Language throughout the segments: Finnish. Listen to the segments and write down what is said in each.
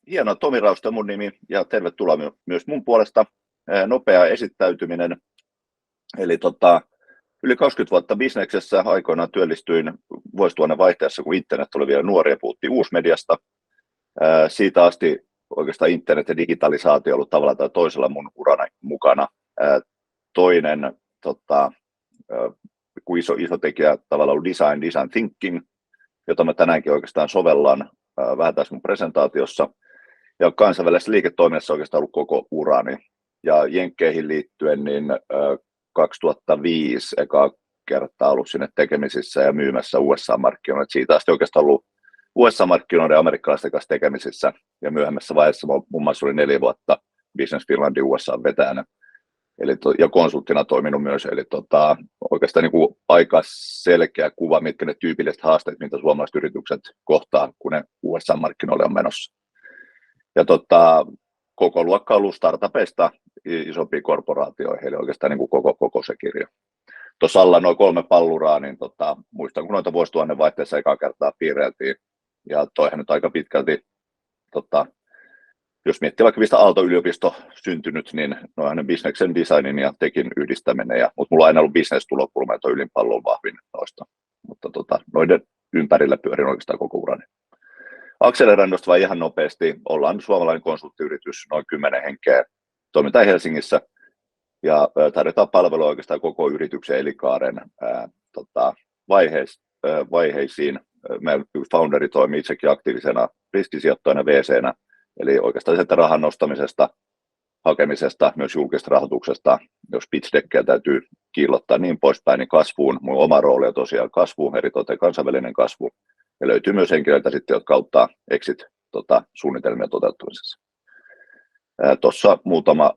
Hienoa, Tomi Rausta mun nimi ja tervetuloa myös mun puolesta. Nopea esittäytyminen. Eli yli 20 vuotta bisneksessä, aikoinaan työllistyin vuosituhannen vaihteessa, kun internet oli vielä nuori ja puhuttiin uusmediasta. Siitä asti oikeastaan internet ja digitalisaatio on ollut tavalla tai toisella mun urana mukana. Toinen iso tekijä tavallaan ollut design thinking, jota mä tänäänkin oikeastaan sovellan vähän tässä mun presentaatiossa. Ja kansainvälisessä liiketoiminnassa oikeastaan ollut koko urani. Ja Jenkkeihin liittyen niin 2005 eka kertaa ollut sinne tekemisissä ja myymässä USA-markkinoille. Siitä asti oikeastaan ollut USA-markkinoiden ja amerikkalaisten kanssa tekemisissä. Ja myöhemmässä vaiheessa muun muassa oli 4 vuotta Business Finlandin USA-vetäjänä. Ja konsulttina toiminut myös. Eli oikeastaan niin kuin aika selkeä kuva, mitkä ne tyypilliset haasteet, mitä suomalaiset yritykset kohtaa, kun ne USA-markkinoille on menossa. Ja koko luokka on ollut startupeista isompiin korporaatioihin, eli oikeastaan niin kuin koko se kirjo. Tuossa alla noin 3 palluraa, niin muistan, kun noita vuosituhannen vaihteessa ekaa kertaa piirreiltiin, ja toihan nyt aika pitkälti, jos miettii vaikka mistä Aalto-yliopisto syntynyt, niin noihan bisneksen designin ja tekin yhdistäminen, mutta mulla on aina ollut business-tulokulma, että on ylin pallon vahvin noista, mutta noiden ympärillä pyörin oikeastaan koko urani. Accelerandosta vai ihan nopeasti, ollaan suomalainen konsulttiyritys, noin 10 henkeä, toimitaan Helsingissä ja tarjotaan palvelua oikeastaan koko yrityksen elinkaaren vaiheisiin. Meidän founderi toimii itsekin aktiivisena riskisijoittajana VC:nä, eli oikeastaan sieltä rahan nostamisesta, hakemisesta, myös julkisesta rahoituksesta, jos pitch deckia täytyy kiillottaa niin poispäin, niin kasvuun. Mun oma rooli on tosiaan kasvu, eritoten kansainvälinen kasvu. Ja löytyy myös henkilöitä sitten, jotka auttaa exit-suunnitelmien toteuttamisessa. Tuossa muutama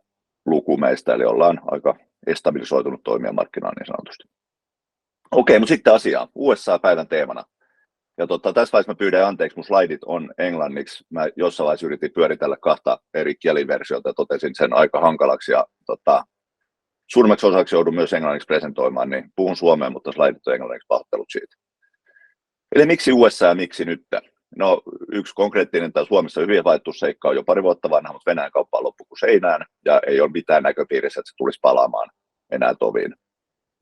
luku meistä, eli ollaan aika estabilisoitunut toimijamarkkinaan niin sanotusti. Okei, mutta sitten asiaan. USA-päivän teemana. Ja tässä vaiheessa mä pyydän anteeksi, mun slaidit on englanniksi. Mä jossain vaiheessa yritin pyöritellä 2 eri kieliversiota ja totesin sen aika hankalaksi. Ja suurimmaksi osaksi joudun myös englanniksi presentoimaan, niin puhun suomea, mutta slaidit on englanniksi, pahoittelut siitä. Eli miksi USA ja miksi nyt? No yksi konkreettinen tai Suomessa hyvin valittu seikka on jo 2 vuotta vanha, mutta Venäjän kauppa on loppu kuin seinään ja ei ole mitään näköpiirissä, että se tulisi palaamaan enää toviin.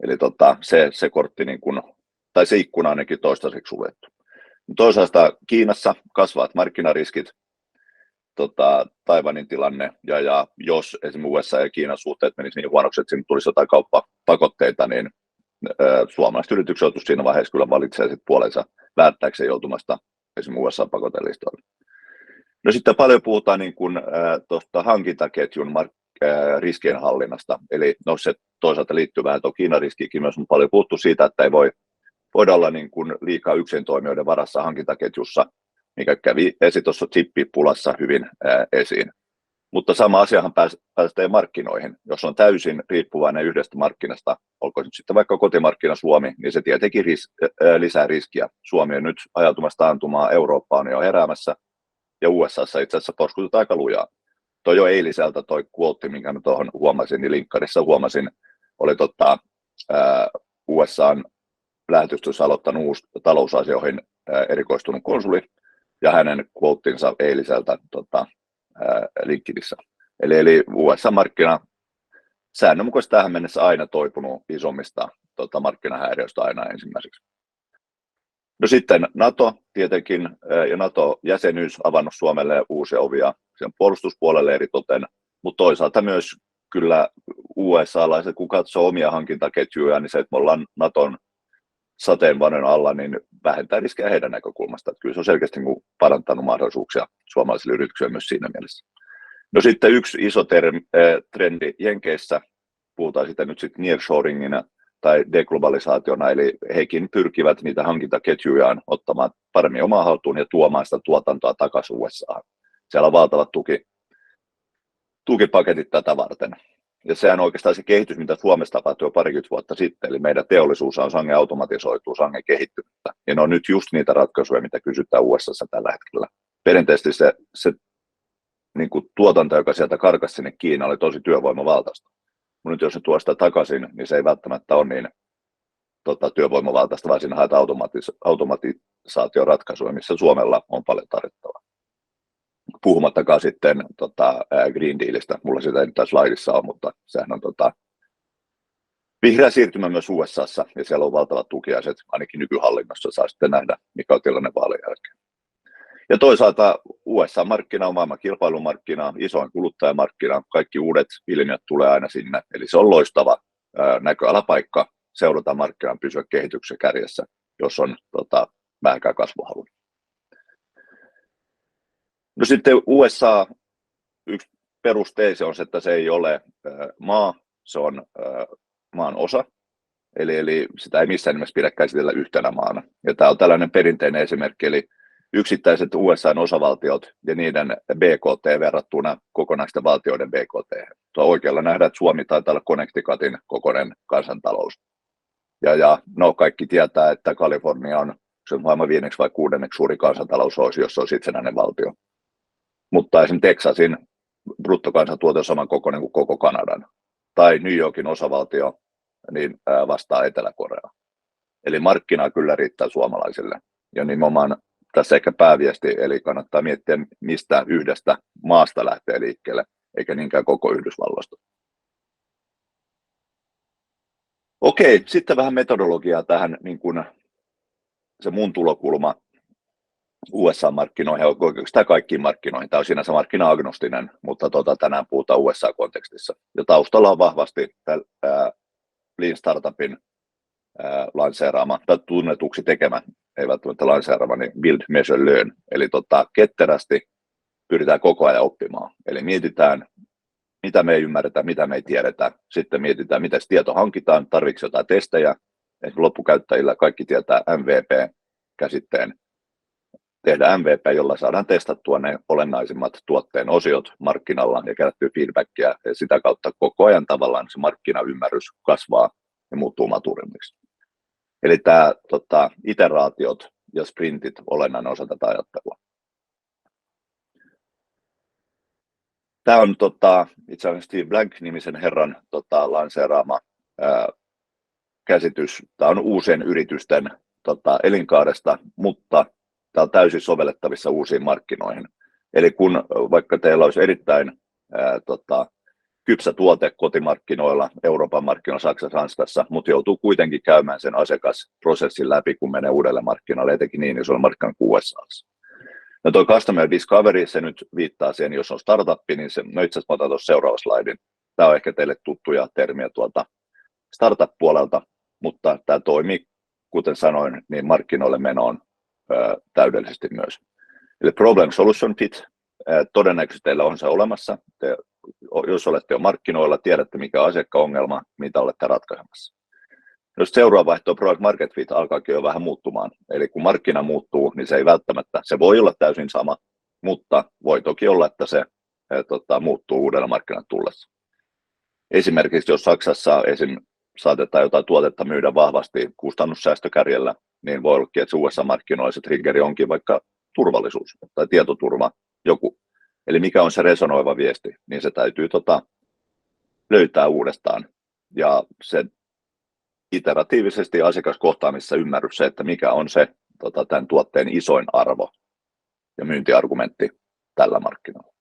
Eli se kortti niin kuin, tai se ikkuna ainakin toistaiseksi suljettu. Toisaalta Kiinassa kasvavat markkinariskit, Taiwanin tilanne ja jos esimerkiksi USA ja Kiinan suhteet menisivät niin huonoksi, että sinne tulisi jotain kauppapakotteita, niin suomalaiset yritykset joutuisivat siinä vaiheessa kyllä valitsemaan sit puolensa välttääkseen joutumasta esimerkiksi USA-pakotelistoille. No sitten paljon puhutaan niin kuin tuosta hankintaketjun riskien hallinnasta, eli no se toisaalta liittyy vähän tuon Kiinan riskiinkin myös, mutta paljon puhuttu siitä, että ei voida olla niin kuin liikaa yksin toimijoiden varassa hankintaketjussa, mikä kävi tuossa chippipulassa hyvin esiin. Mutta sama asiahan pääsee markkinoihin. Jos on täysin riippuvainen yhdestä markkinasta, olko nyt sitten vaikka kotimarkkina Suomi, niin se tietenkin lisää riskiä. Suomi on nyt ajautumassa taantumaan, Eurooppa on jo heräämässä ja USAssa itse asiassa porskutetaan aika lujaa. Toi jo eiliseltä toi quote, minkä mä tuohon huomasin, niin linkkarissa huomasin, oli USAn lähetystössä aloittanut uusi talousasioihin erikoistunut konsuli ja hänen quotinsa eiliseltä LinkedInissä. Eli USA-markkina säännönmukaisesti tähän mennessä aina toipunut isommista markkinahäiriöistä aina ensimmäiseksi. No sitten NATO tietenkin ja NATO-jäsenyys avannut Suomelle uusia ovia sen puolustuspuolelle eritoten, mutta toisaalta myös kyllä USA-laiset, kun katsoo omia hankintaketjuja, niin se, että me ollaan NATOn sateenvarjon alla, niin vähentää riskejä heidän näkökulmasta. Että kyllä se on selkeästi parantanut mahdollisuuksia suomalaisille yrityksille myös siinä mielessä. No sitten yksi iso trendi Jenkeissä, puhutaan sitä nyt sitten nearshoringina tai deglobalisaationa, eli hekin pyrkivät niitä hankintaketjujaan ottamaan paremmin omaan haltuun ja tuomaan sitä tuotantoa takaisin USAhan. Siellä on valtavat tukipaketit tätä varten. Ja sehän on oikeastaan se kehitys, mitä Suomessa tapahtui jo 20 vuotta sitten, eli meidän teollisuus on sangen automatisoitu, sangen kehittynyttä. Ja ne on nyt just niitä ratkaisuja, mitä kysytään USAssa tällä hetkellä. Perinteisesti se niin kuin tuotanto, joka sieltä karkasi sinne Kiinaan, oli tosi työvoimavaltaista. Mutta nyt jos se tuo sitä takaisin, niin se ei välttämättä ole niin työvoimavaltaista, vaan siinä haetaan automatisaatioratkaisuja, missä Suomella on paljon tarjottavaa. Puhumattakaan sitten Green Dealista, mulla sitä ei nyt tässä slaidissa ole, mutta sehän on vihreä siirtymä myös USAssa, ja siellä on valtavat tukiaiset, ainakin nykyhallinnossa saa sitten nähdä, mikä on tilanne vaalien jälkeen. Ja toisaalta USA-markkina on maailman kilpailumarkkina, isoin kuluttajamarkkina, kaikki uudet ilmiöt tulee aina sinne, eli se on loistava näköalapaikka seurata markkinan pysyä kehityksen kärjessä, jos on vähänkään kasvuhalu. No sitten USA, yksi perusteesi on se, että se ei ole maa, se on maan osa, eli sitä ei missään nimessä pidä käsitellä yhtenä maana. Ja tämä on tällainen perinteinen esimerkki, eli yksittäiset USA:n osavaltiot ja niiden BKT verrattuna kokonaisten valtioiden BKT. Tuo oikealla nähdään, että Suomi taitaa olla Connecticutin kokoinen kansantalous. Ja no, kaikki tietää, että Kalifornia on se maailman 5. vai 6. suuri kansantalous olisi, jos se olisi itsenäinen valtio. Mutta esimerkiksi Texasin bruttokansantuote on saman kokoinen kuin koko Kanadan. Tai New Yorkin osavaltio niin vastaa Etelä-Korea. Eli markkinaa kyllä riittää suomalaisille. Ja nimenomaan tässä ehkä pääviesti, eli kannattaa miettiä, mistä yhdestä maasta lähtee liikkeelle, eikä niinkään koko Yhdysvalloista. Okei, sitten vähän metodologiaa tähän, niin kuin se mun tulokulma USA-markkinoihin, oikeastaan kaikkiin markkinoihin. Tämä on sinänsä markkina-agnostinen, mutta tänään puhutaan USA-kontekstissa. Ja taustalla on vahvasti Lean Startupin lanseeraama, tai tunnetuksi tekemä, ei välttämättä lanseeraama, niin Build, Measure, Learn. Eli ketterästi pyritään koko ajan oppimaan. Eli mietitään, mitä me ei ymmärretä, mitä me ei tiedetä. Sitten mietitään, miten se tieto hankitaan, tarvitseeko jotain testejä. Esimerkiksi loppukäyttäjillä kaikki tietää MVP-käsitteen. Tehdään MVP, jolla saadaan testattua ne olennaisimmat tuotteen osiot markkinalla ja kerättyä feedbackia. Ja sitä kautta koko ajan tavallaan se markkinaymmärrys kasvaa ja muuttuu maturimmiksi. Eli tämä iteraatiot ja sprintit olennainen osa tätä ajattelua. Tämä on itse asiassa Steve Blank-nimisen herran lanseeraama käsitys. Tämä on uusien yritysten elinkaaresta, mutta tämä on täysin sovellettavissa uusiin markkinoihin. Eli kun vaikka teillä olisi erittäin kypsä tuote kotimarkkinoilla, Euroopan markkinoilla, Saksassa, Ranskassa, mutta joutuu kuitenkin käymään sen asiakasprosessin läpi, kun menee uudelle markkinalle, etenkin niin isolle markkinalle kuin USA:ssa. No tuo Customer Discovery, se nyt viittaa siihen, jos on startuppi, niin se, no itse asiassa otan tuossa seuraavan slaidin. Tämä on ehkä teille tuttuja termiä tuolta startup-puolelta, mutta tämä toimii, kuten sanoin, niin markkinoille menoon täydellisesti myös. Eli Problem Solution Fit, todennäköisesti teillä on se olemassa. Jos olette jo markkinoilla, tiedätte mikä on asiakkaongelma, mitä olette ratkaisemassa. Jos seuraava vaihtoehto Product Market Fit alkaakin jo vähän muuttumaan, eli kun markkina muuttuu, niin se ei välttämättä, se voi olla täysin sama, mutta voi toki olla, että se muuttuu uudella markkinalle tullessa. Esimerkiksi jos Saksassa saatetaan jotain tuotetta myydä vahvasti kustannussäästökärjellä, niin voi ollakin, että se USA-markkinoilla se triggeri onkin vaikka turvallisuus tai tietoturva, joku. Eli mikä on se resonoiva viesti, niin se täytyy löytää uudestaan. Ja se iteratiivisesti asiakaskohtaamisessa ymmärrys se, että mikä on se tämän tuotteen isoin arvo ja myyntiargumentti tällä markkinoilla.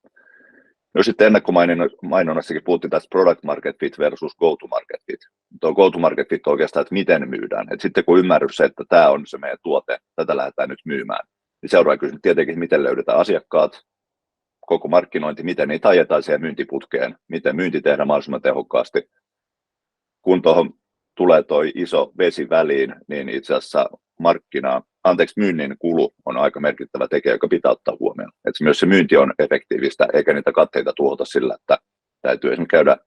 No sitten ennakkomainonnassakin puhuttiin tästä product market fit versus go to market fit. Tuo go to market fit on oikeastaan, että miten myydään. Et sitten kun ymmärrys se, että tämä on se meidän tuote, tätä lähdetään nyt myymään, niin seuraava kysymys tietenkin, miten löydetään asiakkaat, koko markkinointi, miten niitä ajetaan siihen myyntiputkeen, miten myynti tehdään mahdollisimman tehokkaasti. Kun tuohon tulee tuo iso vesi väliin, niin itse asiassa myynnin kulu on aika merkittävä tekijä, joka pitää ottaa huomioon. Että myös se myynti on efektiivistä, eikä niitä katteita tuhota sillä, että täytyy esimerkiksi käydä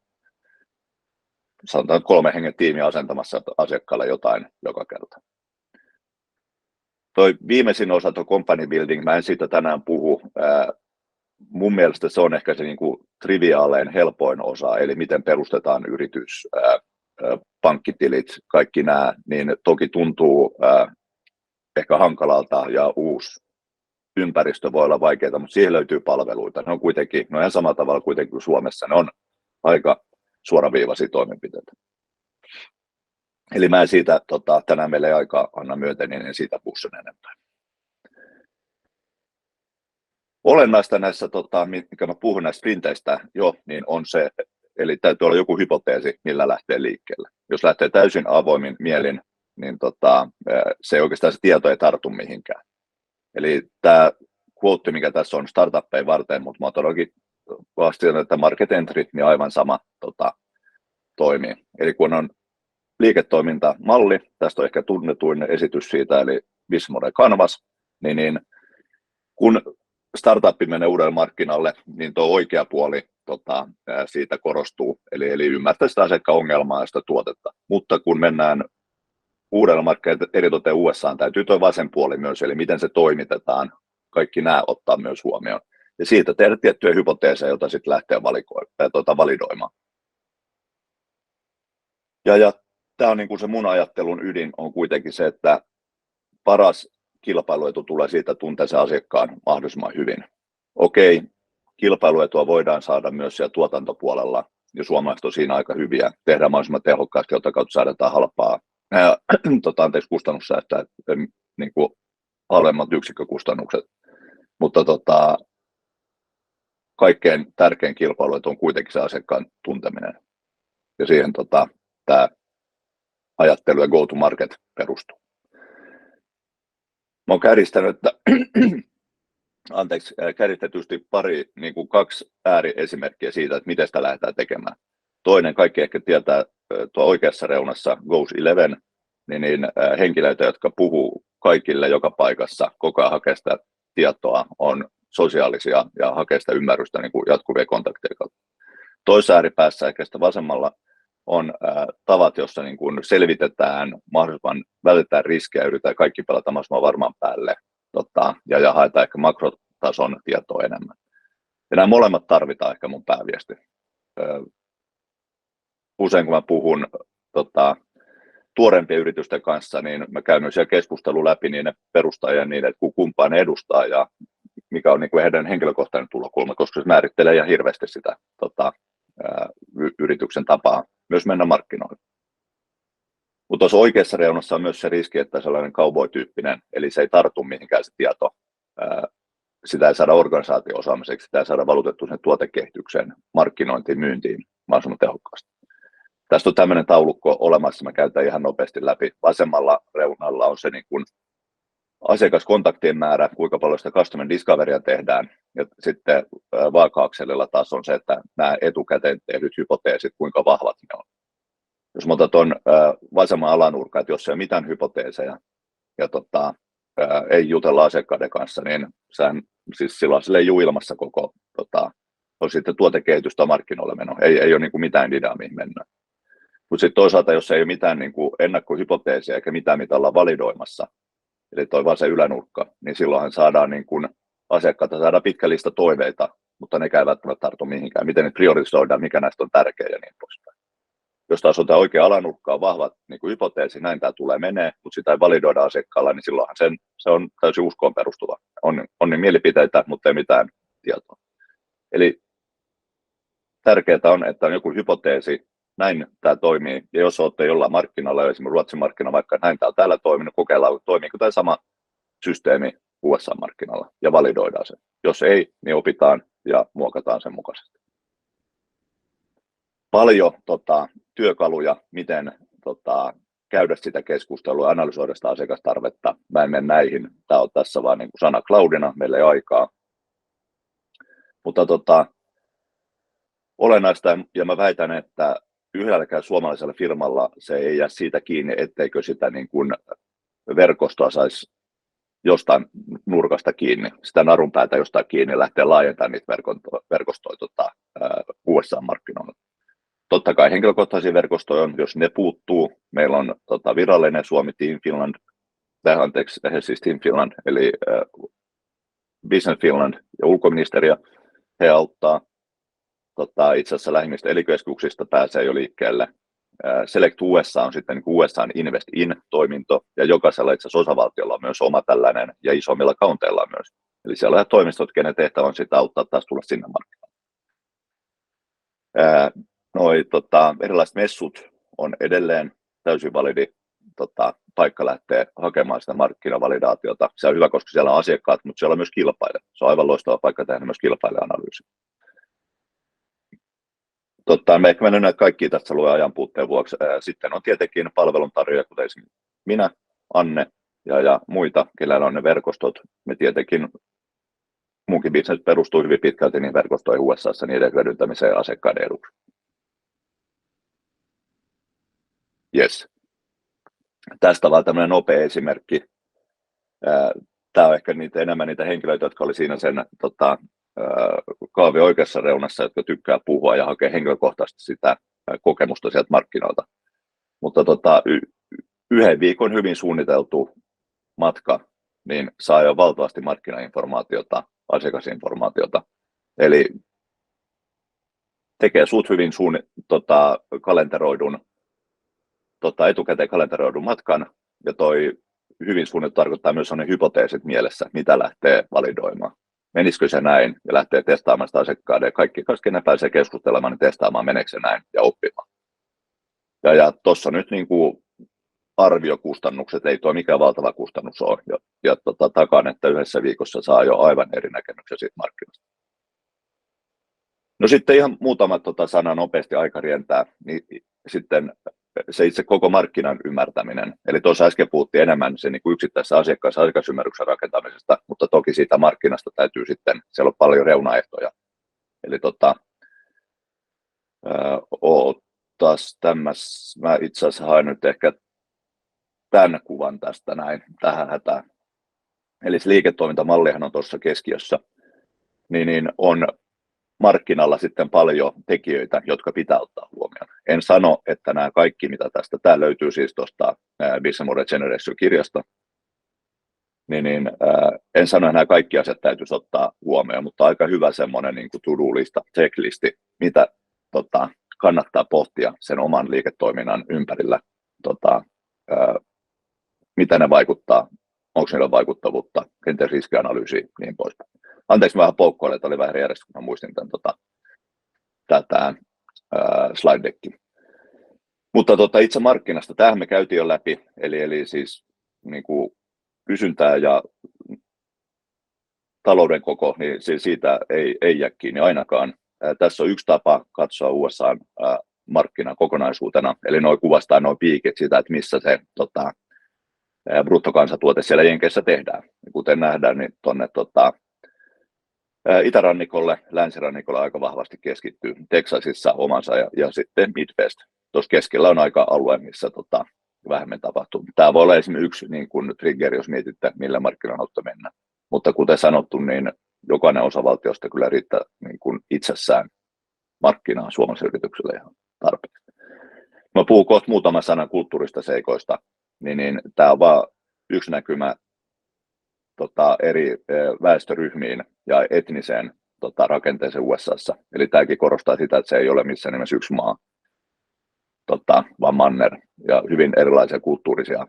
sanotaan 3 hengen tiimiä asentamassa asiakkaalle jotain joka kerta. Toi viimeisin osa, tuo company building, mä en siitä tänään puhu. Mun mielestä se on ehkä se niin kuin triviaalein, helpoin osa, eli miten perustetaan yritys, pankkitilit, kaikki nämä, niin toki tuntuu ehkä hankalalta ja uusi ympäristö voi olla vaikeaa, mutta siihen löytyy palveluita. Ne on kuitenkin, no ihan samalla tavalla kuitenkin kuin Suomessa, ne on aika suoraviivaisia toimenpiteitä. Eli mä en siitä, tänään meillä ei aika anna myöten, niin en siitä puhu sen enempää. Olennaista näissä, mikä mä puhun näistä sprinteistä jo, niin on se, eli täytyy olla joku hypoteesi, millä lähtee liikkeelle. Jos lähtee täysin avoimin mielin, niin se ei oikeastaan se tieto ei tartu mihinkään. Eli tämä quote, mikä tässä on startuppeja varten, mutta mä oon todellakin vastaan, että market entry, niin aivan sama toimii. Eli kun on liiketoimintamalli, tästä on ehkä tunnetuin esitys siitä, eli Bismode Canvas, niin kun startuppi menee uudelle markkinalle, niin tuo oikea puoli siitä korostuu, eli ymmärtää sitä asiakkaan-ongelmaa ja sitä tuotetta. Mutta kun mennään uudelle markkinalle, eritoten USA, täytyy tuo vasen puoli myös, eli miten se toimitetaan, kaikki nämä ottaa myös huomioon. Ja siitä tehdä tiettyjä hypoteeseja, joita sitten lähtee validoimaan. Ja tämä on niin kuin se mun ajattelun ydin on kuitenkin se, että paras kilpailuetu tulee siitä, että tuntee sen asiakkaan mahdollisimman hyvin. Okei, kilpailuetua voidaan saada myös siellä tuotantopuolella, ja suomalaiset on siinä aika hyviä. Tehdään mahdollisimman tehokkaasti, jota kautta saadaan halpaa kustannussäästöä, niin kuin halvemmat yksikkökustannukset. Mutta kaikkein tärkein kilpailuetu on kuitenkin se asiakkaan tunteminen. Ja siihen tämä ajattelu ja go-to-market perustuu. Mä oon kärjistänyt, kärjistetysti kaksi ääriesimerkkiä siitä, että miten sitä lähdetään tekemään. Toinen, kaikki ehkä tietää tuo oikeassa reunassa Goes11, niin henkilöitä, jotka puhuu kaikille joka paikassa, koko ajan hakee sitä tietoa, on sosiaalisia ja hakee sitä ymmärrystä niin kuin jatkuvia kontakteja kautta. Toisessa ääripäässä ehkä sitä vasemmalla on tavat, jossa niin kuin selvitetään, mahdollisimman vältetään riskejä, yritetään kaikki pelata mahdollisimman varmaan päälle ja haetaan ehkä makrotason tietoa enemmän. Ja nämä molemmat tarvitaan ehkä mun pääviesti. Usein kun mä puhun tuorempien yritysten kanssa, niin mä käyn myös siellä keskustelun läpi niiden perustajia niin, että kumpaa ne edustaa ja mikä on niin kuin heidän henkilökohtainen tulokulma, koska se määrittelee ihan hirveästi sitä yrityksen tapaa myös mennä markkinoille. Mutta tuossa oikeassa reunassa on myös se riski, että sellainen cowboy-tyyppinen, eli se ei tartu mihinkään se tieto, sitä ei saada organisaatio-osaamiseksi, sitä ei saada valutettua sen tuotekehitykseen, markkinointiin, myyntiin mahdollisimman tehokkaasti. Tästä on tämmöinen taulukko olemassa, mä käytän ihan nopeasti läpi. Vasemmalla reunalla on se niin kuin asiakaskontaktien määrä, kuinka paljon sitä customer discoverya tehdään, ja sitten vaaka-akselilla taas on se, että nämä etukäteen tehdyt hypoteesit, kuinka vahvat ne on. Jos mä otan tuon vasemman alanurkan, että jos ei ole mitään hypoteeseja ja ei jutella asiakkaiden kanssa, niin siis silloin se leijuu ilmassa koko on sitten tuotekehitystä markkinoille meno. Ei ole niin kuin mitään ideaa, mihin mennään. Mutta sitten toisaalta, jos ei ole mitään niin kuin ennakkohypoteesia eikä mitään, mitä ollaan validoimassa, eli toi vaan se ylänurkka, niin silloinhan saadaan niin kuin asiakkailta saadaan pitkä lista toiveita, mutta ne ei välttämättä tartu mihinkään. Miten ne priorisoidaan, mikä näistä on tärkeä ja niin poispäin. Jos taas on tämä oikea alanurkka on vahva niin kuin hypoteesi, näin tämä tulee menee, mutta sitä ei validoida asiakkaalla, niin silloinhan se on täysin uskoon perustuva. On niin mielipiteitä, mutta ei mitään tietoa. Eli tärkeää on, että on joku hypoteesi, näin tämä toimii, ja jos olette jollain markkinalla, esimerkiksi Ruotsin markkinalla, vaikka näin tämä on täällä toiminut, kokeillaan, toimiiko tämä sama systeemi USA-markkinalla, ja validoidaan se. Jos ei, niin opitaan ja muokataan sen mukaisesti. Paljon työkaluja, miten käydä sitä keskustelua ja analysoida sitä asiakastarvetta. Mä en mene näihin, tämä on tässä vaan niin kuin sana cloudina, meillä ei aikaa. Mutta olennaista, ja mä väitän, että yhdelläkään suomalaisella firmalla se ei jää siitä kiinni, etteikö sitä niin kuin verkostoa saisi jostain nurkasta kiinni, sitä narunpäätä jostain kiinni ja lähteä laajentamaan niitä verkostoja USA-markkinoilla. Totta kai henkilökohtaisia verkostoja on, jos ne puuttuu. Meillä on virallinen Suomi Team Finland, siis Team Finland, eli Business Finland ja ulkoministeriö, he auttaa. Itse asiassa lähimmistä elikeskuksista pääsee jo liikkeelle. Select USA on sitten niin USA:n Invest In-toiminto, ja jokaisella itse asiassa osavaltiolla on myös oma tällainen, ja isommilla counteilla myös. Eli siellä on toimistot, kenen tehtävä on sitä auttaa taas tulla sinne markkinoille. Erilaiset messut on edelleen täysin validi paikka lähtee hakemaan sitä markkinavalidaatiota. Se on hyvä, koska siellä on asiakkaat, mutta siellä on myös kilpailija. Se on aivan loistava paikka tehdä myös kilpailija-analyysi. Me ehkä mennään näitä kaikkia tässä luen ajan puutteen vuoksi. Sitten on tietenkin palveluntarjoajia, kuten esimerkiksi minä, Anne ja muita, kenellä on ne verkostot. Me tietenkin, munkin business perustuu hyvin pitkälti niin verkostoihin USA:ssa niiden hyödyntämiseen asiakkaiden eduksi. Yes. Tästä vaan tämmöinen nopea esimerkki. Tämä on ehkä enemmän niitä henkilöitä, jotka oli siinä sen kaavin oikeassa reunassa, jotka tykkää puhua ja hakea henkilökohtaisesti sitä kokemusta sieltä markkinoilta. Mutta yhden viikon hyvin suunniteltu matka niin saa jo valtavasti markkinainformaatiota, asiakasinformaatiota. Eli tekee sut hyvin kalenteroidun, etukäteen kalenteroidun matkan, ja toi hyvin suunniteltu tarkoittaa myös sellainen hypoteesit mielessä, mitä lähtee validoimaan. Menisikö se näin, ja lähtee testaamaan sitä asiakkaiden, ja kaikki ne pääsee keskustelemaan, niin testaamaan, meneekö se näin, ja oppimaan. Ja tuossa nyt niin kuin arviokustannukset, ei tuo mikään valtava kustannus ole, ja takaan, että yhdessä viikossa saa jo aivan eri näkemyksiä siitä markkinasta. No sitten ihan muutama sana nopeasti, aika rientää, niin sitten se itse koko markkinan ymmärtäminen. Eli tuossa äsken puhuttiin enemmän se niin kuin yksittäisessä asiakasymmärryksen rakentamisesta, mutta toki siitä markkinasta täytyy sitten, siellä on paljon reunaehtoja. Eli mä itse asiassa haen nyt ehkä tämän kuvan tästä näin, tähän hätään. Eli se liiketoimintamallihan on tuossa keskiössä, niin on markkinalla sitten paljon tekijöitä, jotka pitää ottaa huomioon. En sano, että nämä kaikki, mitä tämä löytyy siis tuosta Business Model Generation-kirjasta, en sano, että nämä kaikki asiat täytyisi ottaa huomioon, mutta aika hyvä semmoinen niin kuin to-do-lista, checklisti, mitä kannattaa pohtia sen oman liiketoiminnan ympärillä, mitä ne vaikuttaa, onko niillä vaikuttavuutta, kenties riskianalyysiä, niin poispäin. Anteeksi, mä vähän poukkoilen, että oli vähän eri järjestys, kun mä muistin tätä slide deckin. Mutta itse markkinasta, tämähän me käytiin jo läpi, eli siis niin kuin kysyntää ja talouden koko, niin siitä ei jää kiinni ainakaan. Tässä on yksi tapa katsoa USA:n markkinan kokonaisuutena, eli noi kuvastaa nuo piikit sitä, että missä se bruttokansantuote siellä Jenkeissä tehdään. Kuten nähdään, niin tuonne itärannikolle, länsirannikolle aika vahvasti keskittyy. Texasissa omansa ja sitten Midwest. Tuossa keskellä on aika alue, missä vähemmän tapahtuu. Tämä voi olla esimerkiksi yksi niin kuin trigger, jos mietitte, millä markkinoilla mennä. Mutta kuten sanottu, niin jokainen osavaltiosta kyllä riittää niin kuin itsessään markkinaa suomalaisille yrityksille ihan tarpeeksi. Mä puhun kohta muutaman sanan kulttuurista seikoista, niin tämä on vain yksi näkymä eri väestöryhmiin ja etniseen rakenteeseen USA:ssa. Eli tämäkin korostaa sitä, että se ei ole missään nimessä yksi maa, vaan manner ja hyvin erilaisia kulttuurisia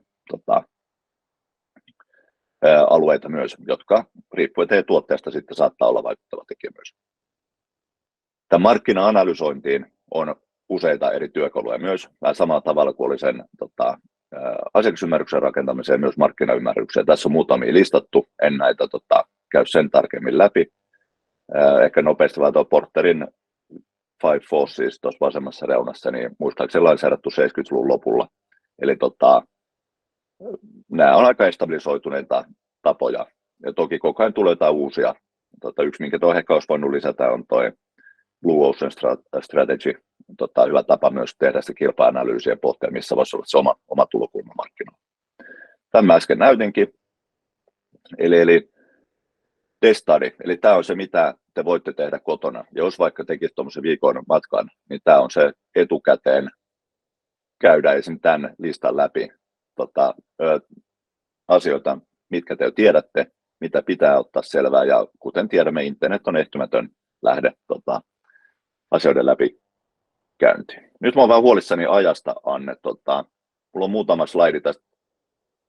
alueita myös, jotka riippuen teidän tuotteesta sitten saattaa olla vaikuttava tekijä myös. Tämän markkina-analysointiin on useita eri työkaluja myös, vähän samalla tavalla kuin oli sen asiakasymmärryksen rakentamiseen, myös markkinaymmärrykseen. Tässä on muutamia listattu, en näitä käy sen tarkemmin läpi. Ehkä nopeasti vaan tuo Porterin Five Forces tuossa vasemmassa reunassa, niin muistaakseni lanseerattu 70-luvun lopulla. Eli nämä on aika estabilisoituneita tapoja, ja toki koko ajan tulee jotain uusia. Yksi, minkä tuo ehkä olisi voinut lisätä, on tuo Blue Ocean Strategy. Hyvä tapa myös tehdä sitä kilpa-analyysiä ja pohtia, missä voisi olla se oma tulokulma markkinoilla. Tämän mä äsken näytinkin. Eli testari, eli tämä on se, mitä te voitte tehdä kotona. Ja jos vaikka tekisi tuommoisen viikon matkan, niin tämä on se etukäteen käydä esimerkiksi tämän listan läpi asioita, mitkä te jo tiedätte, mitä pitää ottaa selvää. Ja kuten tiedämme, internet on ehtymätön lähde asioiden läpi käyntiin. Nyt mä oon vähän huolissani ajasta, Anne. Mulla on muutama slaidi tästä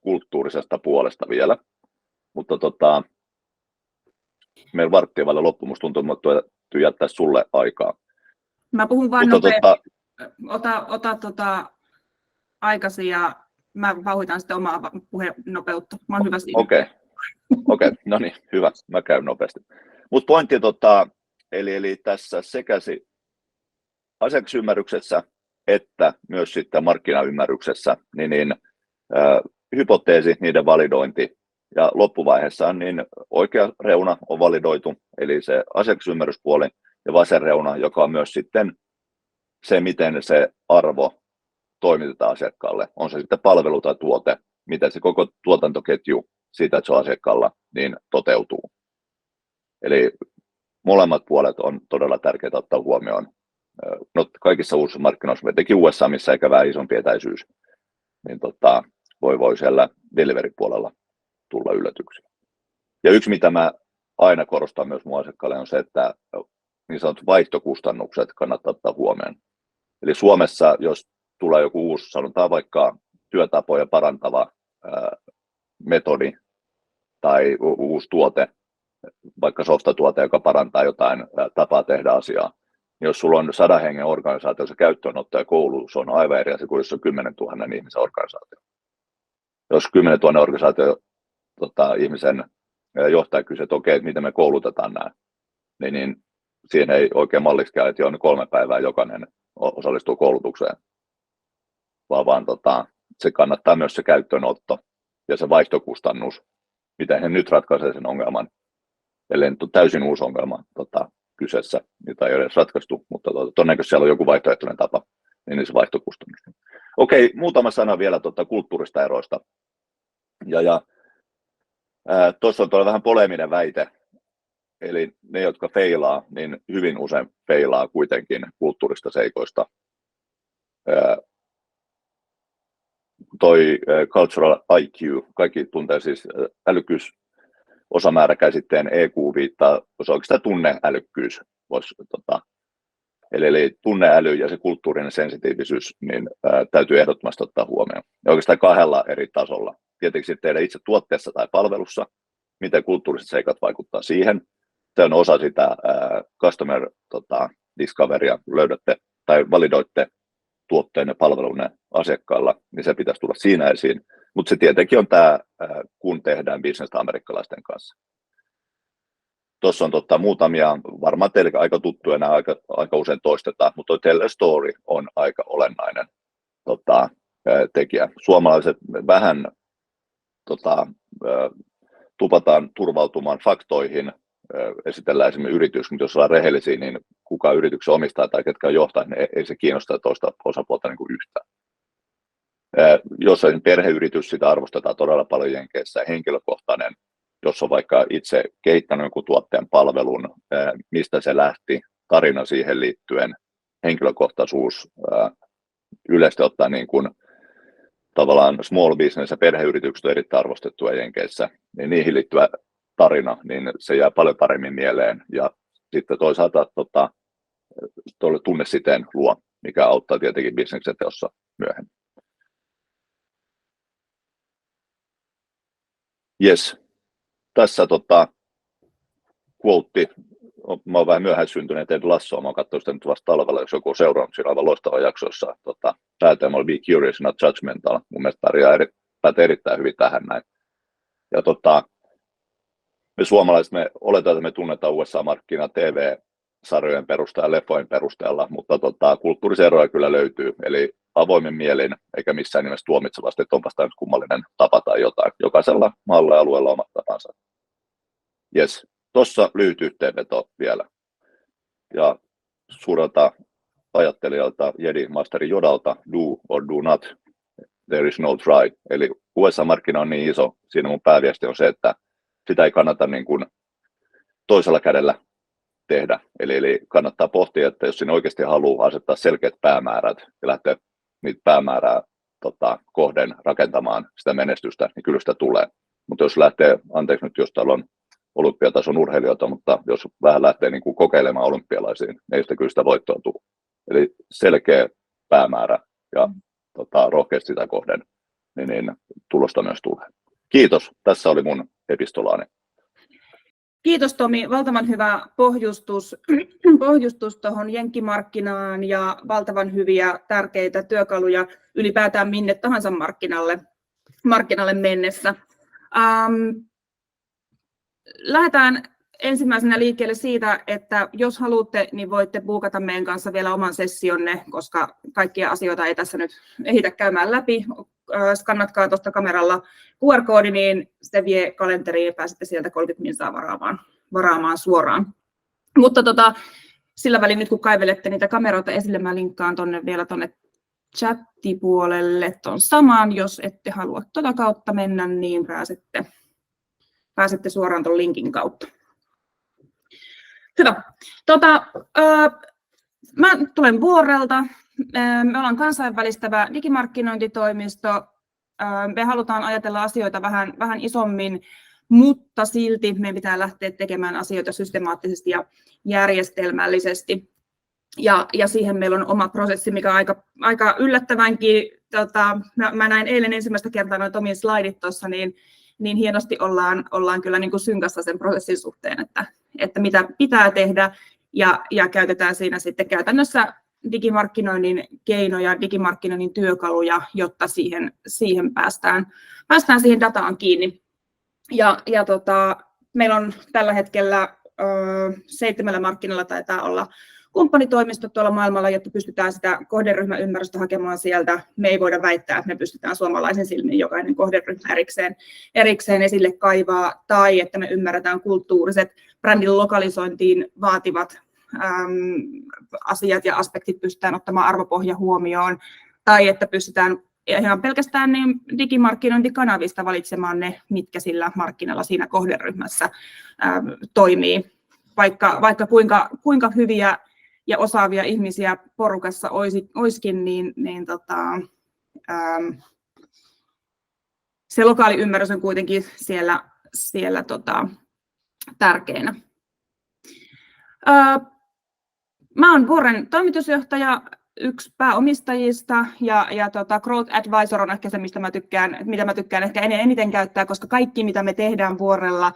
kulttuurisesta puolesta vielä, mutta meillä varttia vailla loppu, musta tuntuu, että täytyy jättää sulle aikaa. Mä puhun vain nopeasti. Ota aikasi ja mä vauhditan sitten omaa puhenopeutta. Mä oon hyvä siinä. Okei, no niin, hyvä. Mä käyn nopeasti. Mutta pointti, eli tässä sekä asiakasymmärryksessä että myös sitten markkinaymmärryksessä, niin hypoteesi, niiden validointi ja loppuvaiheessa niin oikea reuna on validoitu, eli se asiakasymmärryspuoli ja vasen reuna, joka on myös sitten se, miten se arvo toimitetaan asiakkaalle, on se sitten palvelu tai tuote, miten se koko tuotantoketju siitä, että se on asiakkaalla, niin toteutuu. Eli molemmat puolet on todella tärkeää ottaa huomioon. No, kaikissa uusissa markkinoissa, etenkin USA, missä eikä vähän isompi etäisyys, niin voi siellä delivery-puolella tulla yllätyksiä. Ja yksi, mitä mä aina korostan myös mun asiakkaille, on se, että niin sanotut vaihtokustannukset kannattaa ottaa huomioon. Eli Suomessa, jos tulee joku uusi, sanotaan vaikka työtapoja parantava metodi tai uusi tuote, vaikka softatuote, joka parantaa jotain tapaa tehdä asiaa, niin jos sulla on 100 hengen organisaatio, se käyttöönotto ja koulutus on aivan eri asia kuin jos on 10 000 ihmisen organisaatio. Jos 10 000 organisaatio ihmisen johtaja kysyy, että okei, miten me koulutetaan nämä, niin siihen ei oikein malliksi käy, että 3 päivää jokainen osallistuu koulutukseen, vaan se kannattaa myös se käyttöönotto ja se vaihtokustannus, miten he nyt ratkaisee sen ongelman, ellei nyt ole täysin uusi ongelma kyseessä, mitä ei ole edes ratkaistu, mutta todennäköisesti siellä on joku vaihtoehtoinen tapa, niin se vaihtokustannus. Okei, muutama sana vielä kulttuurista eroista. Tuossa on vähän poleeminen väite, eli ne, jotka feilaa, niin hyvin usein feilaa kuitenkin kulttuurista seikoista. Toi cultural IQ, kaikki tuntee siis älykkyysosamääräkäsitteen EQ viittaa, se on oikeastaan tunneälykkyys. Eli tunneäly ja se kulttuurinen sensitiivisyys niin täytyy ehdottomasti ottaa huomioon. Ja oikeastaan 2 eri tasolla. Tietenkin teidän itse tuotteessa tai palvelussa, miten kulttuuriset seikat vaikuttaa siihen. Se on osa sitä customer discoverya, löydätte tai validoitte tuotteen ja palvelun asiakkaalla, niin se pitäisi tulla siinä esiin. Mutta se tietenkin on tämä, kun tehdään bisnestä amerikkalaisten kanssa. Tuossa on muutamia, varmaan teille aika tuttuja, nämä aika usein toistetaan, mutta tell a story on aika olennainen tekijä. Suomalaiset vähän tupataan turvautumaan faktoihin, esitellään esimerkiksi yritys, mutta jos ollaan rehellisiä, niin kuka yrityksen omistaa tai ketkä on johtajat, niin ei se kiinnostaa toista osapuolta niin kuin yhtään. Jos on perheyritys, sitä arvostetaan todella paljon Jenkeissä, henkilökohtainen, jos on vaikka itse kehittänyt jonkun tuotteen palvelun, mistä se lähti, tarina siihen liittyen, henkilökohtaisuus, yleisesti ottaen niin kuin tavallaan small business ja perheyritykset on erittäin arvostettuja Jenkeissä, niin niihin liittyvä tarina, niin se jää paljon paremmin mieleen ja sitten toisaalta tunnesiteen luo, mikä auttaa tietenkin bisneksen teossa myöhemmin. Yes. Tässä quote, mä oon vähän myöhäissyntynyt Ted Lassoa, mä oon katsonut sitä nyt vasta talvella, jos joku on seurannut, siinä aivan loistava jakso, jossa päätelmällä be curious, not judgmental, mun mielestä pätee erittäin hyvin tähän näin. Ja me suomalaiset, me oletetaan, että me tunnetaan USA-markkina TV-sarjojen perusteella, leffojen perusteella, mutta kulttuurisia eroja kyllä löytyy, eli avoimen mielin, eikä missään nimessä tuomitsevasti, että onpas tämä nyt kummallinen tapa tai jotain. Jokaisella maalla ja alueella omat tapansa. Yes. Tuossa lyhyt yhteenveto vielä. Ja suurelta ajattelijalta, Jedi Masteri Jodalta, do or do not, there is no try. Eli USA-markkina on niin iso, siinä mun pääviesti on se, että sitä ei kannata niin kuin toisella kädellä tehdä. Eli kannattaa pohtia, että jos sinä oikeasti haluaa asettaa selkeät päämäärät ja lähteä niitä päämäärää kohden rakentamaan sitä menestystä, niin kyllä sitä tulee. Mutta jos lähtee, anteeksi nyt, jos täällä on olympiatason urheilijoita, mutta jos vähän lähtee niin kuin kokeilemaan olympialaisiin, niin ei sitä kyllä sitä voittoa tule. Eli selkeä päämäärä ja rohkeasti sitä kohden, niin tulosta myös tulee. Kiitos. Tässä oli mun epistolaani. Kiitos Tomi, valtavan hyvä pohjustus tuohon jenkkimarkkinaan ja valtavan hyviä tärkeitä työkaluja ylipäätään minne tahansa markkinalle mennessä. Lähdetään ensimmäisenä liikkeelle siitä, että jos haluatte, niin voitte buukata meidän kanssa vielä oman sessionne, koska kaikkia asioita ei tässä nyt ehditä käymään läpi. Skannatkaa tuosta kameralla QR-koodi, niin se vie kalenteriin ja pääsette sieltä 30 minsaa varaamaan suoraan. Mutta sillä välin nyt kun kaivelette niitä kameroita esille, mä linkkaan vielä tuonne chattipuolelle ton samaan. Jos ette halua tuota kautta mennä, niin pääsette suoraan tuon linkin kautta. Hyvä. Mä tulen Vuorelta. Me ollaan kansainvälistävä digimarkkinointitoimisto. Me halutaan ajatella asioita vähän isommin, mutta silti meidän pitää lähteä tekemään asioita systemaattisesti ja järjestelmällisesti. Ja siihen meillä on oma prosessi, mikä on aika yllättävänkin. Mä näin eilen ensimmäistä kertaa noin Tomin slaidit tuossa, niin hienosti ollaan kyllä niin kuin synkassa sen prosessin suhteen, että mitä pitää tehdä ja käytetään siinä sitten käytännössä digimarkkinoinnin keinoja, digimarkkinoinnin työkaluja, jotta siihen päästään siihen dataan kiinni. Meillä on tällä hetkellä 7 markkinalla taitaa olla kumppanitoimisto tuolla maailmalla, jotta pystytään sitä kohderyhmäymmärrystä hakemaan sieltä. Me ei voida väittää, että me pystytään suomalaisen silmin jokainen kohderyhmä erikseen esille kaivaa, tai että me ymmärretään kulttuuriset brändin lokalisointiin vaativat asiat ja aspektit pystytään ottamaan arvopohja huomioon, tai että pystytään ihan pelkästään niin digimarkkinointikanavista valitsemaan ne, mitkä sillä markkinalla siinä kohderyhmässä toimii. Vaikka kuinka hyviä ja osaavia ihmisiä porukassa olisikin, niin se lokaali ymmärrys on kuitenkin siellä tärkeänä. Mä olen Vuoren toimitusjohtaja, yksi pääomistajista, ja Growth Advisor on ehkä se, mitä mä tykkään ehkä eniten käyttää, koska kaikki, mitä me tehdään Vuorella,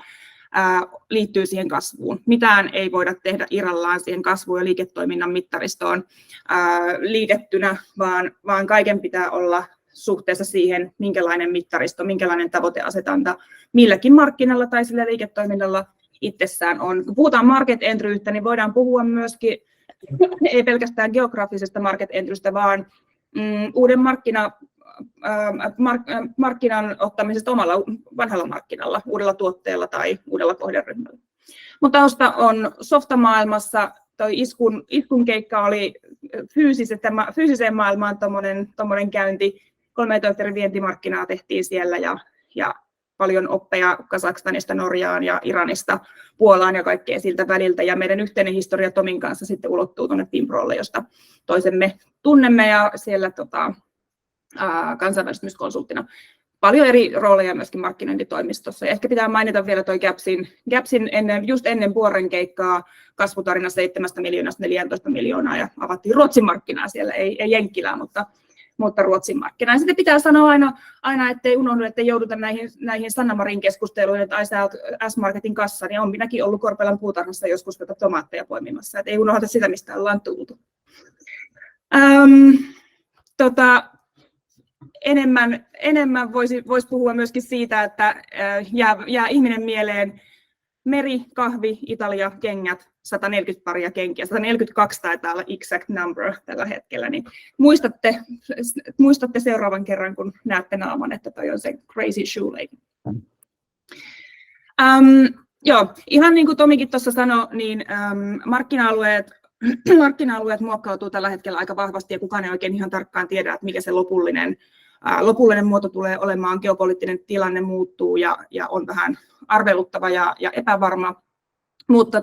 liittyy siihen kasvuun. Mitään ei voida tehdä irrallaan siihen kasvuun ja liiketoiminnan mittaristoon liitettynä, vaan kaiken pitää olla suhteessa siihen, minkälainen mittaristo, minkälainen tavoiteasetanta milläkin markkinalla tai sillä liiketoiminnalla itsessään on. Kun puhutaan market entrystä, niin voidaan puhua myöskin ei pelkästään geografisesta market entrystä, vaan uuden markkinan ottamisesta omalla vanhalla markkinalla, uudella tuotteella tai uudella kohderyhmällä. Mutta tausta on softamaailmassa, toi iskun keikka oli fyysiseen maailmaan tommonen käynti, 3 eri vientimarkkinaa tehtiin siellä ja paljon oppeja Kazakstanista, Norjaan ja Iranista, Puolaan ja kaikkea siltä väliltä. Ja meidän yhteinen historia Tomin kanssa sitten ulottuu tuonne Finprolle, josta toisemme tunnemme ja siellä kansainvälistymiskonsulttina. Paljon eri rooleja myöskin markkinointitoimistossa. Ja ehkä pitää mainita vielä tuo Gapsin just ennen Vuoren keikkaa kasvutarina 7 miljoonasta 14 miljoonaa ja avattiin Ruotsin markkinaa siellä, ei Jenkkilää, mutta Ruotsin markkinaa. Sitten pitää sanoa aina ettei unohdu, ettei jouduta näihin Sanna Marin keskusteluihin, että ai sä oot S-Marketin kassa, niin on minäkin ollut Korpelan puutarhassa joskus tomaatteja poimimassa, että ei unohda sitä, mistä ollaan tultu. Enemmän voisi puhua myöskin siitä, että jää ihminen mieleen meri, kahvi, Italia, kengät, 140 paria kenkiä, 142 taitaa olla exact number tällä hetkellä, niin muistatte seuraavan kerran, kun näette naaman, että toi on se crazy shoe lady. Joo, ihan niin kuin Tomikin tuossa sanoi, niin markkina-alueet muokkautuu tällä hetkellä aika vahvasti ja kukaan ei oikein ihan tarkkaan tiedä, että mikä se lopullinen muoto tulee olemaan. Geopoliittinen tilanne muuttuu ja on vähän arveluttava ja epävarma, mutta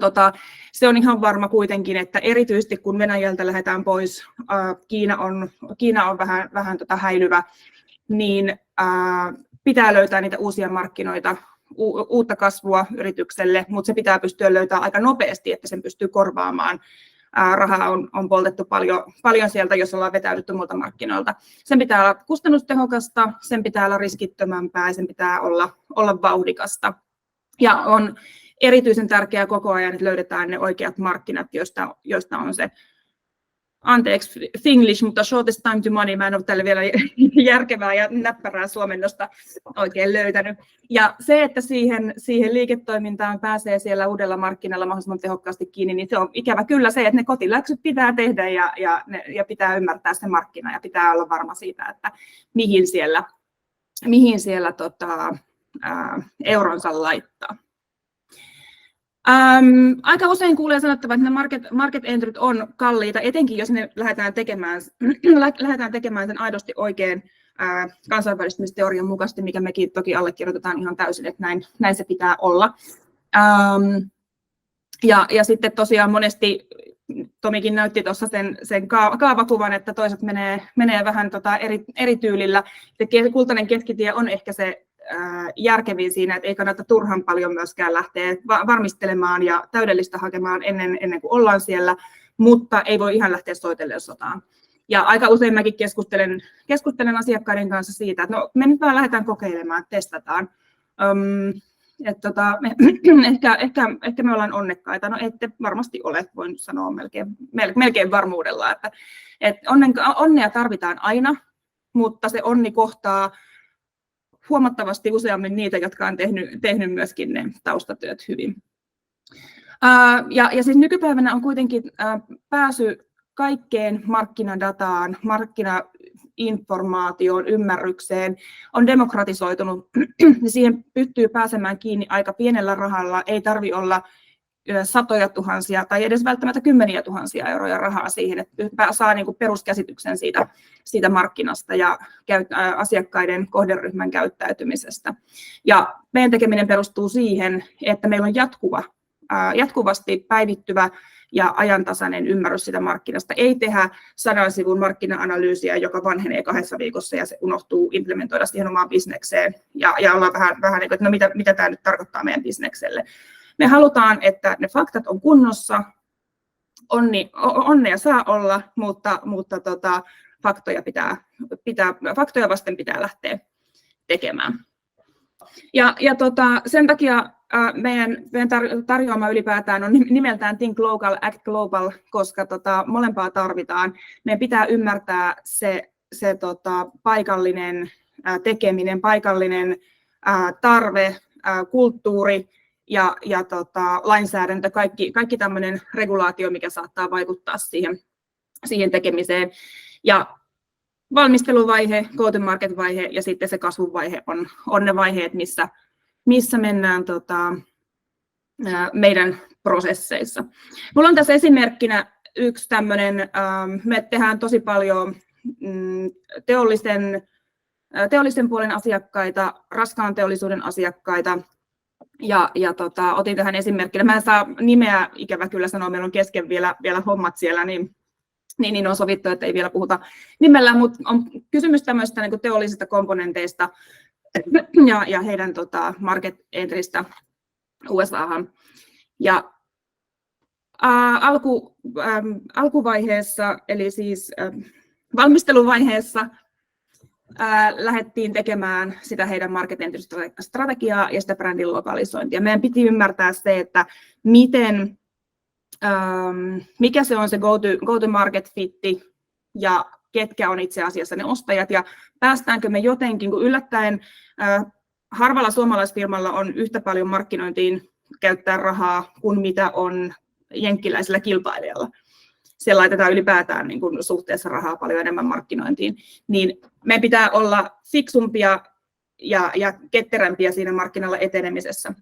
se on ihan varma kuitenkin, että erityisesti kun Venäjältä lähdetään pois, Kiina on vähän häilyvä, niin pitää löytää niitä uusia markkinoita, uutta kasvua yritykselle, mutta se pitää pystyä löytämään aika nopeasti, että sen pystyy korvaamaan. Rahaa on poltettu paljon sieltä, jos ollaan vetäydytty muilta markkinoilta. Sen pitää olla kustannustehokasta, sen pitää olla riskittömämpää ja sen pitää olla vauhdikasta. Ja on erityisen tärkeää koko ajan, että löydetään ne oikeat markkinat, joista on se, anteeksi Finglish, mutta shortest time to money, mä en ole tälle vielä järkevää ja näppärää suomennosta oikein löytänyt. Ja se, että siihen liiketoimintaan pääsee siellä uudella markkinalla mahdollisimman tehokkaasti kiinni, niin se on ikävä kyllä se, että ne kotiläksyt pitää tehdä ja pitää ymmärtää se markkina ja pitää olla varma siitä, että mihin siellä euronsa laittaa. Aika usein kuulee sanottavan, että ne market entryt on kalliita, etenkin jos ne lähdetään tekemään sen aidosti oikein kansainvälistymisteorian mukaisesti, mikä mekin toki allekirjoitetaan ihan täysin, että näin se pitää olla. Ja sitten tosiaan monesti Tomikin näytti tuossa sen kaavakuvan, että toiset menee vähän eri tyylillä. Se kultainen keskitie on ehkä se järkevin siinä, että ei kannata turhan paljon myöskään lähteä varmistelemaan ja täydellistä hakemaan ennen kuin ollaan siellä, mutta ei voi ihan lähteä soitellen sotaan. Ja aika usein mäkin keskustelen asiakkaiden kanssa siitä, että no, me nyt vaan lähdetään kokeilemaan, testataan. Ehkä me ollaan onnekkaita. No ette varmasti ole, voin sanoa melkein varmuudella, että onnea tarvitaan aina, mutta se onni kohtaa huomattavasti useammin niitä, jotka on tehnyt myöskin ne taustatyöt hyvin. Ja siis nykypäivänä on kuitenkin pääsy kaikkeen markkinadataan, markkinainformaatioon, ymmärrykseen, on demokratisoitunut, niin siihen pystyy pääsemään kiinni aika pienellä rahalla, ei tarvitse olla satoja tuhansia tai edes välttämättä kymmeniä tuhansia euroja rahaa siihen, että saa niin kuin peruskäsityksen siitä markkinasta ja asiakkaiden kohderyhmän käyttäytymisestä. Ja meidän tekeminen perustuu siihen, että meillä on jatkuvasti päivittyvä ja ajantasainen ymmärrys sitä markkinasta. Ei tehdä 100 sivun markkina-analyysiä, joka vanhenee 2 viikossa ja se unohtuu implementoida siihen omaan bisnekseen ja ollaan vähän niin kuin, että no mitä tämä nyt tarkoittaa meidän bisnekselle. Me halutaan, että ne faktat on kunnossa, onnea saa olla, mutta faktoja vasten pitää lähteä tekemään. Ja sen takia meidän tarjoama ylipäätään on nimeltään Think Local, Act Global, koska molempaa tarvitaan. Meidän pitää ymmärtää se paikallinen tekeminen, paikallinen tarve, kulttuuri, ja lainsäädäntö, kaikki tämmöinen regulaatio, mikä saattaa vaikuttaa siihen tekemiseen. Ja valmisteluvaihe, go-to-market-vaihe ja sitten se kasvuvaihe on ne vaiheet, missä mennään meidän prosesseissa. Mulla on tässä esimerkkinä yksi tämmöinen, me tehdään tosi paljon teollisen puolen asiakkaita, raskaan teollisuuden asiakkaita, ja otin tähän esimerkkinä. Mä en saa nimeä, ikävä kyllä sanoa, meillä on kesken vielä hommat siellä, niin on sovittu, että ei vielä puhuta nimellä, mutta on kysymys tämmöistä niin kuin teollisista komponenteista ja heidän market entrystä USAhan. Ja alkuvaiheessa, eli siis valmisteluvaiheessa, lähdettiin tekemään sitä heidän market entry-strategiaa ja sitä brändin lokalisointia. Meidän piti ymmärtää se, että mikä se on se go-to-market fitti ja ketkä on itse asiassa ne ostajat ja päästäänkö me jotenkin, kun yllättäen harvalla suomalaisfirmalla on yhtä paljon markkinointiin käyttää rahaa kuin mitä on jenkkiläisellä kilpailijalla. Se laitetaan ylipäätään niin kuin suhteessa rahaa paljon enemmän markkinointiin, niin meidän pitää olla fiksumpia ja ketterämpiä siinä markkinalla etenemisessä.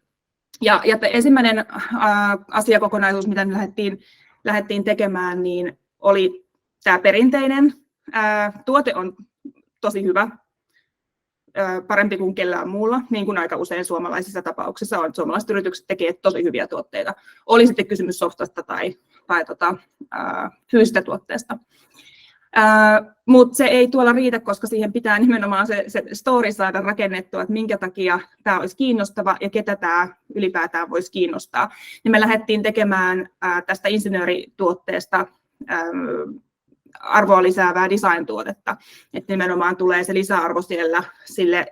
Ja ensimmäinen asiakokonaisuus, mitä me lähdettiin tekemään, niin oli tämä perinteinen. Tuote on tosi hyvä, parempi kuin kellään muulla, niin kuin aika usein suomalaisissa tapauksissa on. Suomalaiset yritykset tekevät tosi hyviä tuotteita. Oli sitten kysymys softasta tai fyysistä tuotteesta. Mutta se ei tuolla riitä, koska siihen pitää nimenomaan se story saada rakennettua, että minkä takia tämä olisi kiinnostava ja ketä tämä ylipäätään voisi kiinnostaa. Niin me lähdettiin tekemään tästä insinöörituotteesta arvoa lisäävää design-tuotetta, että nimenomaan tulee se lisäarvo siellä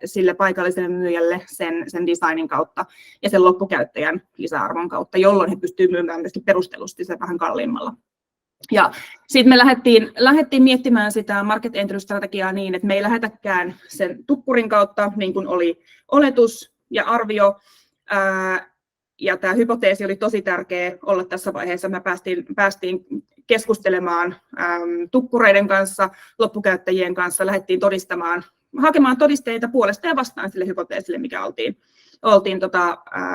sille paikalliselle myyjälle sen designin kautta ja sen loppukäyttäjän lisäarvon kautta, jolloin he pystyvät myymään myöskin perustellusti sen vähän kalliimmalla. Ja sitten me lähdettiin miettimään sitä market entry-strategiaa niin, että me ei lähdetäkään sen tukkurin kautta, niin kuin oli oletus ja arvio, ja tämä hypoteesi oli tosi tärkeä olla tässä vaiheessa. Me päästiin keskustelemaan tukkureiden kanssa, loppukäyttäjien kanssa, lähdettiin hakemaan todisteita puolesta ja vastaan sille hypoteesille, mikä oltiin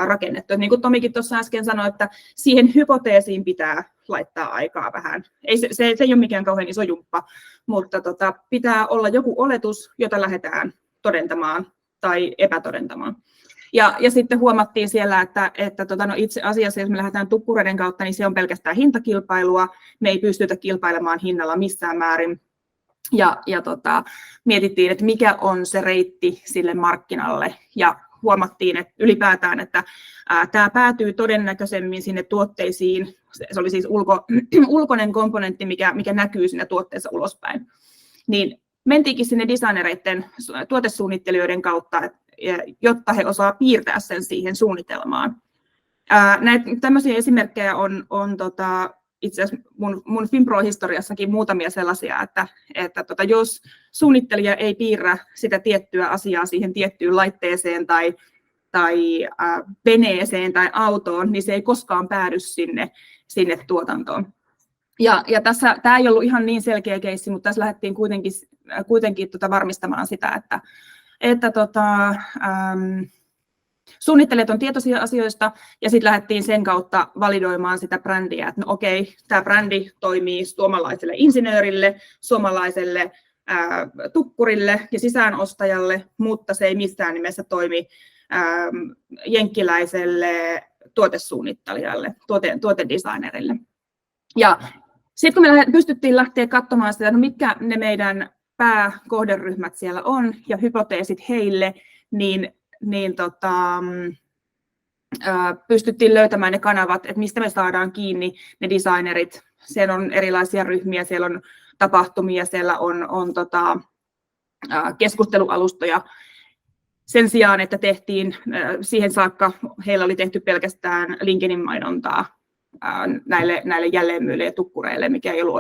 rakennettu. Niin kuin Tomikin tuossa äsken sanoi, että siihen hypoteesiin pitää laittaa aikaa vähän. Se ei ole mikään kauhean iso jumppa, mutta pitää olla joku oletus, jota lähdetään todentamaan tai epätodentamaan. Ja sitten huomattiin siellä, että itse asiassa, jos me lähdetään tukkureiden kautta, niin se on pelkästään hintakilpailua. Me ei pystytä kilpailemaan hinnalla missään määrin. Ja mietittiin, että mikä on se reitti sille markkinalle. Ja huomattiin, että ylipäätään, että tämä päätyy todennäköisemmin sinne tuotteisiin. Se oli siis ulkoinen komponentti, mikä näkyy siinä tuotteessa ulospäin. Niin mentiinkin sinne designereiden, tuotesuunnittelijoiden kautta, jotta he osaa piirtää sen siihen suunnitelmaan. Näitä tämmöisiä esimerkkejä on itse asiassa mun Finpro-historiassakin muutamia sellaisia, että jos suunnittelija ei piirrä sitä tiettyä asiaa siihen tiettyyn laitteeseen tai veneeseen tai autoon, niin se ei koskaan päädy sinne tuotantoon. Ja tässä tämä ei ollut ihan niin selkeä keissi, mutta tässä lähdettiin kuitenkin varmistamaan sitä, että suunnittelijat on tietoisia asioista ja sitten lähdettiin sen kautta validoimaan sitä brändiä, että no okei, tämä brändi toimii suomalaiselle insinöörille, suomalaiselle tukkurille ja sisäänostajalle, mutta se ei missään nimessä toimi jenkkiläiselle tuotesuunnittelijalle, tuotedesignerille. Ja sitten kun me pystyttiin lähteä katsomaan sitä, no mitkä ne meidän pääkohderyhmät siellä on ja hypoteesit heille, niin pystyttiin löytämään ne kanavat, että mistä me saadaan kiinni ne designerit. Siellä on erilaisia ryhmiä, siellä on tapahtumia, siellä on keskustelualustoja. Sen sijaan, että tehtiin siihen saakka, heillä oli tehty pelkästään LinkedIn mainontaa näille jälleenmyyjille ja tukkureille, mikä ei ollut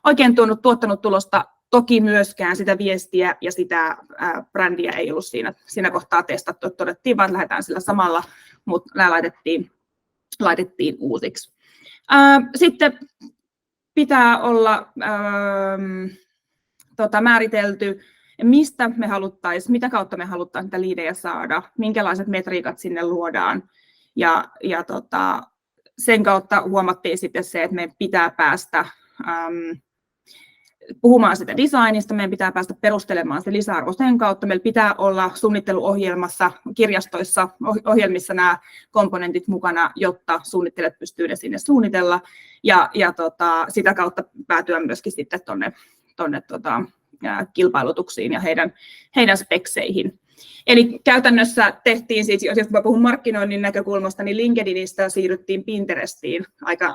oikein tuottanut tulosta. Toki myöskään sitä viestiä ja sitä brändiä ei ollut siinä kohtaa testattu. Todettiin vaan, että lähdetään sillä samalla, mutta nämä laitettiin uusiksi. Sitten pitää olla määritelty, mistä me haluttaisiin, mitä kautta me haluttaisiin niitä liidejä saada, minkälaiset metriikat sinne luodaan. Ja sen kautta huomattiin sitten se, että meidän pitää päästä puhumaan sitä designista, meidän pitää päästä perustelemaan se lisäarvo sen kautta. Meillä pitää olla suunnitteluohjelmassa, kirjastoissa, ohjelmissa nämä komponentit mukana, jotta suunnittelijat pystyvät ne sinne suunnitella ja sitä kautta päätyä myöskin sitten tuonne kilpailutuksiin ja heidän spekseihin. Eli käytännössä tehtiin siis, jos mä puhun markkinoinnin näkökulmasta, niin LinkedInistä siirryttiin Pinterestiin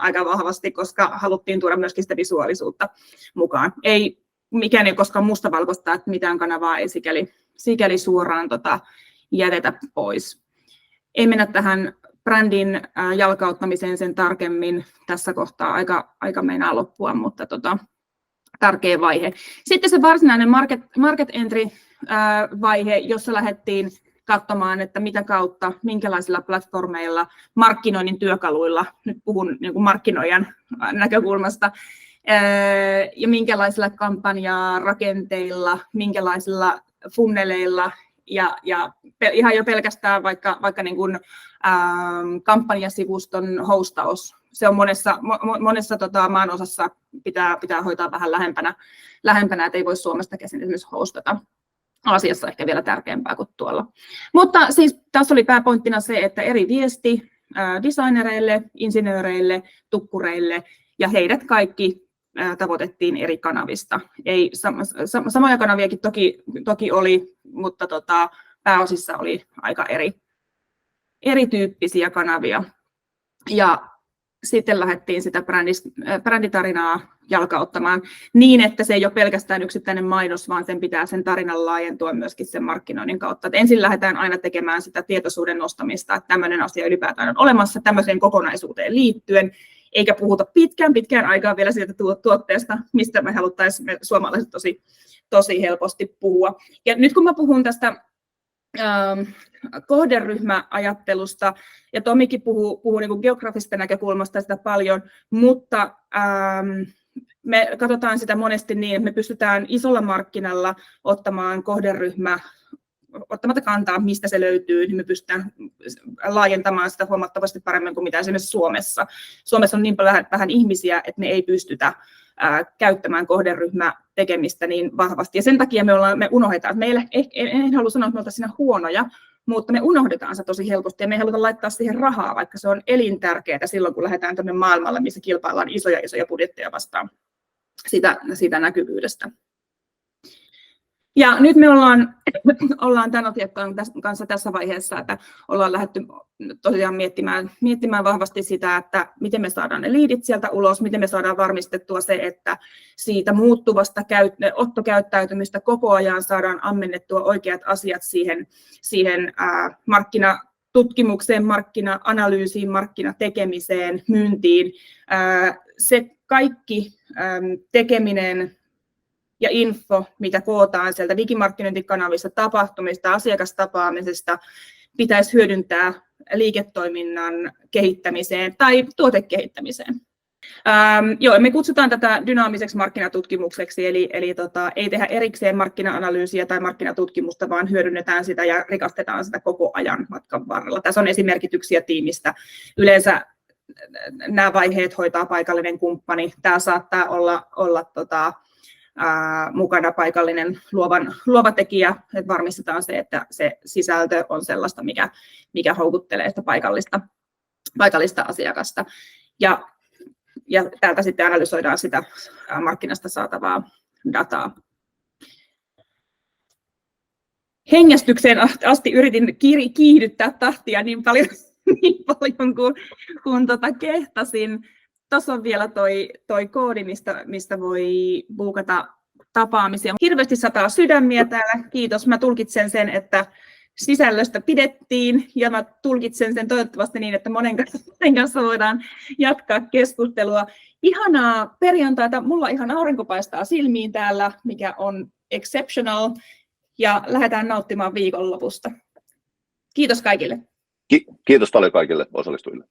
aika vahvasti, koska haluttiin tuoda myöskin sitä visuaalisuutta mukaan. Mikään ei ole koskaan mustavalkoista, että mitään kanavaa ei sikäli suoraan jätetä pois. Ei mennä tähän brändin jalkauttamiseen sen tarkemmin. Tässä kohtaa aika meinaa loppua, mutta tärkeä vaihe. Sitten se varsinainen market entry vaihe, jossa lähdettiin katsomaan, että mitä kautta, minkälaisilla platformeilla, markkinoinnin työkaluilla, nyt puhun niin kuin markkinoijan näkökulmasta, ja minkälaisilla kampanjarakenteilla, minkälaisilla funneleilla, ja ihan jo pelkästään vaikka niin kuin, kampanjasivuston hostaus. Se on monessa maanosassa pitää hoitaa vähän lähempänä, että ei voi Suomesta käsin esimerkiksi hostata. Asiassa ehkä vielä tärkeämpää kuin tuolla. Mutta siis tässä oli pääpointtina se, että eri viesti designereille, insinööreille, tukkureille ja heidät kaikki tavoitettiin eri kanavista. Ei, samoja kanaviakin toki oli, mutta pääosissa oli aika erityyppisiä kanavia. Ja sitten lähdettiin sitä bränditarinaa jalkauttamaan niin, että se ei ole pelkästään yksittäinen mainos, vaan sen pitää sen tarinan laajentua myöskin sen markkinoinnin kautta. Et ensin lähdetään aina tekemään sitä tietoisuuden nostamista, että tämmöinen asia ylipäätään on olemassa tämmöiseen kokonaisuuteen liittyen, eikä puhuta pitkään aikaa vielä siitä tuotteesta, mistä me haluttaisiin suomalaiset tosi helposti puhua. Ja nyt kun mä puhun tästä kohderyhmäajattelusta, ja Tomikin puhuu niin kuin geografisesta näkökulmasta sitä paljon, mutta me katsotaan sitä monesti niin, että me pystytään isolla markkinalla ottamaan kohderyhmä, ottamatta kantaa, mistä se löytyy, niin me pystytään laajentamaan sitä huomattavasti paremmin kuin mitä esimerkiksi Suomessa. Suomessa on niin paljon vähän ihmisiä, että me ei pystytä käyttämään kohderyhmätekemistä niin vahvasti. Ja sen takia me unohdetaan, että en halua sanoa, että me oltaisiin siinä huonoja, mutta me unohdetaan se tosi helposti ja me ei haluta laittaa siihen rahaa, vaikka se on elintärkeää silloin, kun lähdetään tuonne maailmalle, missä kilpaillaan isoja budjetteja vastaan siitä näkyvyydestä. Ja nyt me ollaan tämän asiakkaan kanssa tässä vaiheessa, että ollaan lähdetty tosiaan miettimään vahvasti sitä, että miten me saadaan ne liidit sieltä ulos, miten me saadaan varmistettua se, että siitä muuttuvasta ottokäyttäytymistä koko ajan saadaan ammennettua oikeat asiat siihen markkinatutkimukseen, markkina-analyysiin, markkinatekemiseen, myyntiin. Se kaikki tekeminen ja info, mitä kootaan sieltä digimarkkinointikanavista, tapahtumista, asiakastapaamisesta, pitäisi hyödyntää liiketoiminnan kehittämiseen tai tuotekehittämiseen. Me kutsutaan tätä dynaamiseksi markkinatutkimukseksi, eli ei tehdä erikseen markkina-analyysiä tai markkinatutkimusta, vaan hyödynnetään sitä ja rikastetaan sitä koko ajan matkan varrella. Tässä on esimerkityksiä tiimistä. Yleensä nämä vaiheet hoitaa paikallinen kumppani. Tämä saattaa olla mukana paikallinen luova tekijä, että varmistetaan se, että se sisältö on sellaista, mikä houkuttelee sitä paikallista asiakasta. Ja täältä sitten analysoidaan sitä markkinasta saatavaa dataa. Hengästykseen asti yritin kiihdyttää tahtia niin paljon kuin kehtasin. Tuossa on vielä toi koodi, mistä voi buukata tapaamisia. Hirveästi sataa sydämiä täällä. Kiitos. Mä tulkitsen sen, että sisällöstä pidettiin, ja mä tulkitsen sen toivottavasti niin, että monen kanssa voidaan jatkaa keskustelua. Ihanaa perjantaita. Mulla ihan aurinko paistaa silmiin täällä, mikä on exceptional, ja lähdetään nauttimaan viikonlopusta. Kiitos kaikille. Kiitos paljon kaikille osallistujille.